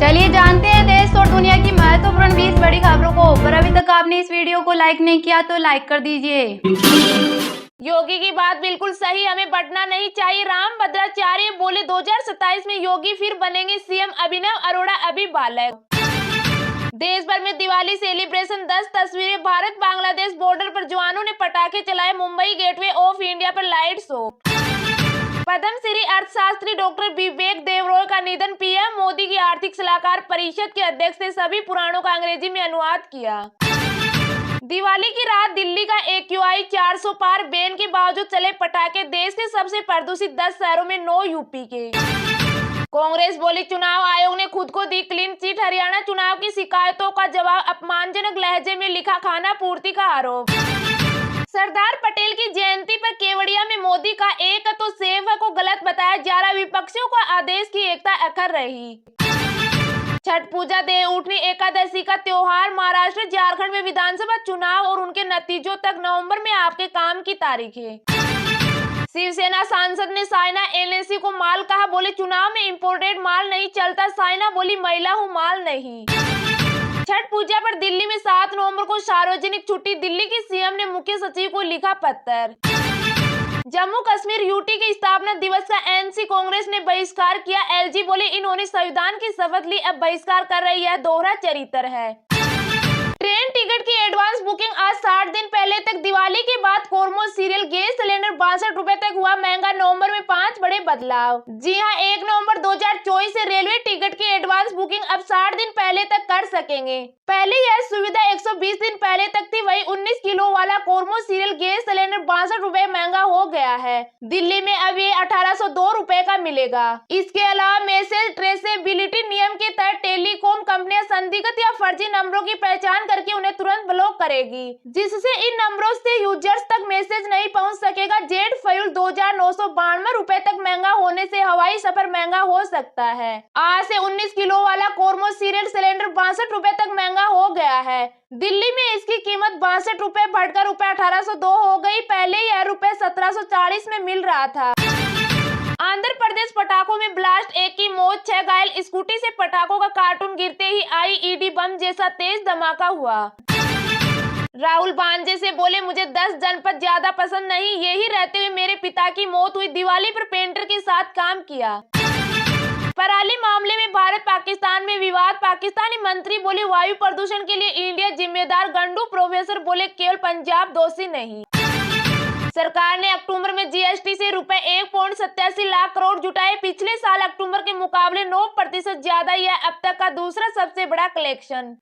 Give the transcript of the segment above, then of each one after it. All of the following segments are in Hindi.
चलिए जानते हैं देश और दुनिया की महत्वपूर्ण 20 बड़ी खबरों को। पर अभी तक आपने इस वीडियो को लाइक नहीं किया तो लाइक कर दीजिए। योगी की बात बिल्कुल सही, हमें बढ़ना नहीं चाहिए। राम भद्राचार्य बोले 2027 में योगी फिर बनेंगे सीएम। अभिनव अरोड़ा अभी बालक। देश भर में दिवाली सेलिब्रेशन, 10 तस्वीरें। भारत बांग्लादेश बॉर्डर पर जवानों ने पटाखे चलाए। मुंबई गेटवे ऑफ इंडिया पर लाइट शो। पद्मश्री अर्थशास्त्री डॉक्टर विवेक देवरॉय का निधन। पीएम मोदी की आर्थिक सलाहकार परिषद के अध्यक्ष ने सभी पुराणों का अंग्रेजी में अनुवाद किया। दिवाली की रात दिल्ली का AQI 400 पार। बैन के बावजूद चले पटाखे। देश के सबसे प्रदूषित 10 शहरों में 9 यूपी के। कांग्रेस बोली चुनाव आयोग ने खुद को दी क्लीन चिट। हरियाणा चुनाव की शिकायतों का जवाब। अपमानजनक लहजे में लिखा खाना पूर्ति का आरोप। सरदार पटेल की जयंती पर केवड़िया में मोदी का एक तो सेव को गलत बताया जा रहा। विपक्षियों का आदेश की एकता अखर रही। छठ पूजा देव उठनी एकादशी का त्योहार। महाराष्ट्र झारखंड में विधानसभा चुनाव और उनके नतीजों तक नवंबर में आपके काम की तारीख है। शिवसेना सांसद ने साइना NSE को माल कहा। बोले चुनाव में इंपोर्टेड माल नहीं चलता। साइना बोली महिला हूँ माल नहीं। छठ पूजा पर दिल्ली में 7 नवंबर को सार्वजनिक छुट्टी। दिल्ली की सीएम ने मुख्य सचिव को लिखा पत्र। जम्मू कश्मीर यूटी के स्थापना दिवस का NC कांग्रेस ने बहिष्कार किया। LG बोले इन्होंने संविधान की शपथ ली, अब बहिष्कार कर रही है, दोहरा चरित्र है। ट्रेन टिकट की एडवांस बुकिंग आज 60 दिन पहले तक। दिवाली के बाद कोरमो सीरियल गैस सिलेंडर 62 रुपए तक हुआ महंगा। नवंबर में 5 बड़े बदलाव। जी हां, 1 नवंबर 2024 से रेलवे टिकट की एडवांस बुकिंग अब 60 दिन पहले तक कर सकेंगे। पहले यह सुविधा 120 दिन पहले तक थी। वही 19 किलो वाला कोरमो सीरियल गैस सिलेंडर 62 रुपए महंगा हो गया है। दिल्ली में अब ये 1802 रुपए का मिलेगा। इसके अलावा मैसेज ट्रेसेबिलिटी नियम के तहत टेलीकॉम कंपनियां संदिग्ध या फर्जी नंबरों की पहचान करके उन्हें तुरंत ब्लॉक करेगी, जिससे इन नंबरों से यूजर्स तक मैसेज नहीं पहुंच सकेगा। जेट फ्यूल 2992 रुपए तक महंगा होने से हवाई सफर महंगा हो सकता है। आज से 19 किलो वाला कोरमो सीरियल सिलेंडर 62 रुपए तक महंगा हो गया है। दिल्ली में इसकी कीमत 62 रुपए बढ़कर रुपए 1802 हो गई। पहले यह रुपए 1740 में मिल रहा था। आंध्र प्रदेश पटाखों में ब्लास्ट, 1 की मौत 6 घायल। स्कूटी से पटाखों का कार्टून गिरते ही IED बम जैसा तेज धमाका हुआ। राहुल भांजे से बोले मुझे 10 जनपद ज्यादा पसंद नहीं, यही रहते हुए मेरे पिता की मौत हुई। दिवाली पर पेंटर के साथ काम किया। पराली मामले में भारत पाकिस्तान में विवाद। पाकिस्तानी मंत्री बोले वायु प्रदूषण के लिए इंडिया जिम्मेदार। गंडू प्रोफेसर बोले केवल पंजाब दोषी नहीं। सरकार ने अक्टूबर में GST से रुपए 1.87 लाख करोड़ जुटाए। पिछले साल अक्टूबर के मुकाबले 9% ज्यादा। यह अब तक का दूसरा सबसे बड़ा कलेक्शन।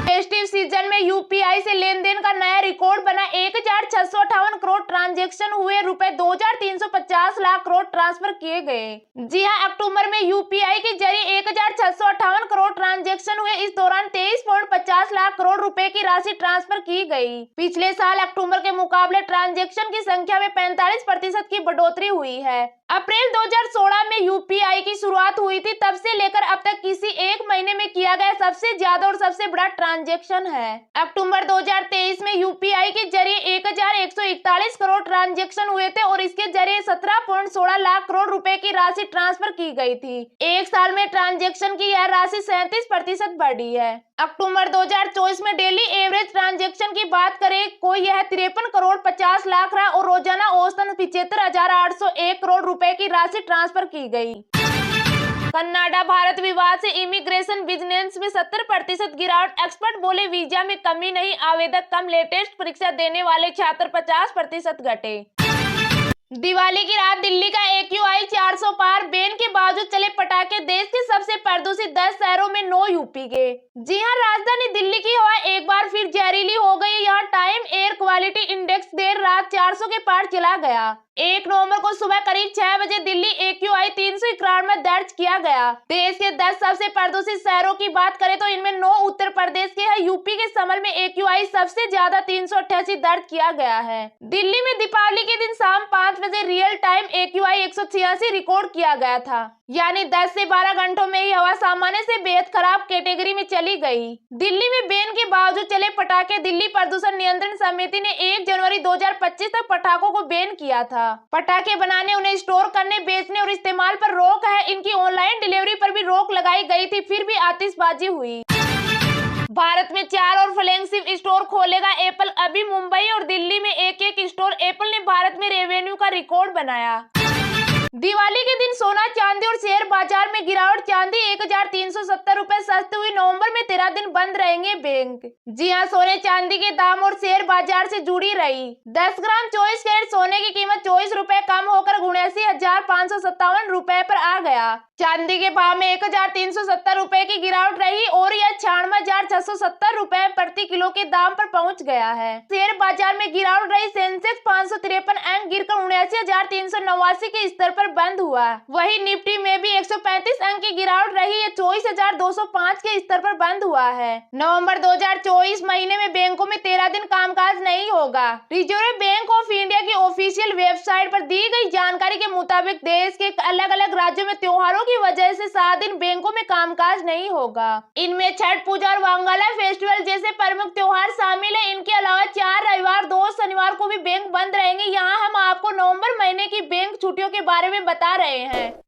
फेस्टिव सीजन में UPI से लेन देन का नया रिकॉर्ड बना। 1658 करोड़ ट्रांजैक्शन हुए। रुपए 2350 लाख करोड़ ट्रांसफर किए गए। जी हां, अक्टूबर में UPI के जरिए 1658 करोड़ ट्रांजैक्शन हुए। इस दौरान 23.50 लाख करोड़ रुपए की राशि ट्रांसफर की गई। पिछले साल अक्टूबर के मुकाबले ट्रांजैक्शन की संख्या में 45% की बढ़ोतरी हुई है। अप्रैल 2016 में UPI की शुरुआत हुई थी। तब से लेकर अब तक किसी एक महीने में किया गया सबसे ज्यादा और सबसे बड़ा ट्रांजैक्शन है। अक्टूबर 2023 में UPI के जरिए 1141 करोड़ ट्रांजैक्शन हुए थे और इसके जरिए 17.16 लाख करोड़ रुपए की राशि ट्रांसफर की गई थी। एक साल में ट्रांजैक्शन की यह राशि 37% बढ़ी है। अक्टूबर 2024 में डेली एवरेज ट्रांजैक्शन की बात करें कोई यह 53 करोड़ 50 लाख रहा और रोजाना औसतन 75,801 करोड़ रुपए की राशि ट्रांसफर की गई। कनाडा भारत विवाद से इमिग्रेशन बिजनेस में 70% गिरावट। एक्सपर्ट बोले वीजा में कमी नहीं, आवेदक कम। लेटेस्ट परीक्षा देने वाले छात्र 50% घटे। दिवाली की रात दिल्ली का AQI 400 पार। बैन के बावजूद चले पटाखे। देश के सबसे प्रदूषित 10 शहरों में 9 यूपी के। जी हां, राजधानी दिल्ली की हवा एक बार फिर जहरीली हो गई। यहाँ टाइम एयर क्वालिटी इंडेक्स देर रात 400 के पार चला गया। 1 नवंबर को सुबह करीब 6 बजे दिल्ली AQI 391 में दर्ज किया गया। देश के 10 सबसे प्रदूषित शहरों की बात करें तो इनमें 9 उत्तर प्रदेश के हैं। यूपी के समल में AQI सबसे ज्यादा 388 दर्ज किया गया है। दिल्ली में दीपावली के दिन शाम 5 बजे रियल टाइम AQI 186 रिकॉर्ड किया गया था, यानी 10 से 12 घंटों में ही हवा सामान्य से बेहद खराब कैटेगरी में चली गई। दिल्ली में बैन के बावजूद चले पटाखे। दिल्ली प्रदूषण नियंत्रण समिति ने 1 जनवरी 2025 तक पटाखों को बैन किया था। पटाखे बनाने, उन्हें स्टोर करने, बेचने और इस्तेमाल पर रोक है। इनकी ऑनलाइन डिलीवरी पर भी रोक लगाई गई थी, फिर भी आतिशबाजी हुई। भारत में 4 और फ्लैगशिप स्टोर खोलेगा एप्पल। अभी मुंबई और दिल्ली में एक स्टोर। एप्पल ने भारत में रेवेन्यू का रिकॉर्ड बनाया। दिवाली के दिन सोना, चांदी और शेयर बाजार में गिरावट। चांदी 1370 रुपए सस्ती हुई। नवंबर में 13 दिन बंद रहेंगे बैंक। जी हां, सोने चांदी के दाम और शेयर बाजार से जुड़ी रही। 10 ग्राम 24 कैरेट सोने की कीमत 24 रुपए कम होकर 79,557 रुपए पर आ गया। चांदी के भाव में 1370 रुपए की गिरावट रही और यह 96,670 रुपए प्रति किलो के दाम पर पहुंच गया है। शेयर बाजार में गिरावट रही। सेंसेक्स 553 अंक गिरकर 79,389 के स्तर पर बंद हुआ। वही निफ्टी में भी 135 अंक की गिरावट रही। यह 24,205 के स्तर पर बंद हुआ है। नवंबर 2024 महीने में बैंकों में 13 दिन कामकाज नहीं होगा। रिजर्व बैंक ऑफ इंडिया की ऑफिशियल वेबसाइट पर दी गई जानकारी के मुताबिक देश के अलग अलग राज्यों में त्योहारों की वजह से 7 दिन बैंकों में कामकाज नहीं होगा। इनमें छठ पूजा और वांगाला फेस्टिवल जैसे प्रमुख त्योहार शामिल है। इनके अलावा 4 रविवार, 2 शनिवार को भी बैंक बंद रहेंगे। यहाँ हम आपको नवंबर महीने की बैंक छुट्टियों के बारे में बता रहे हैं।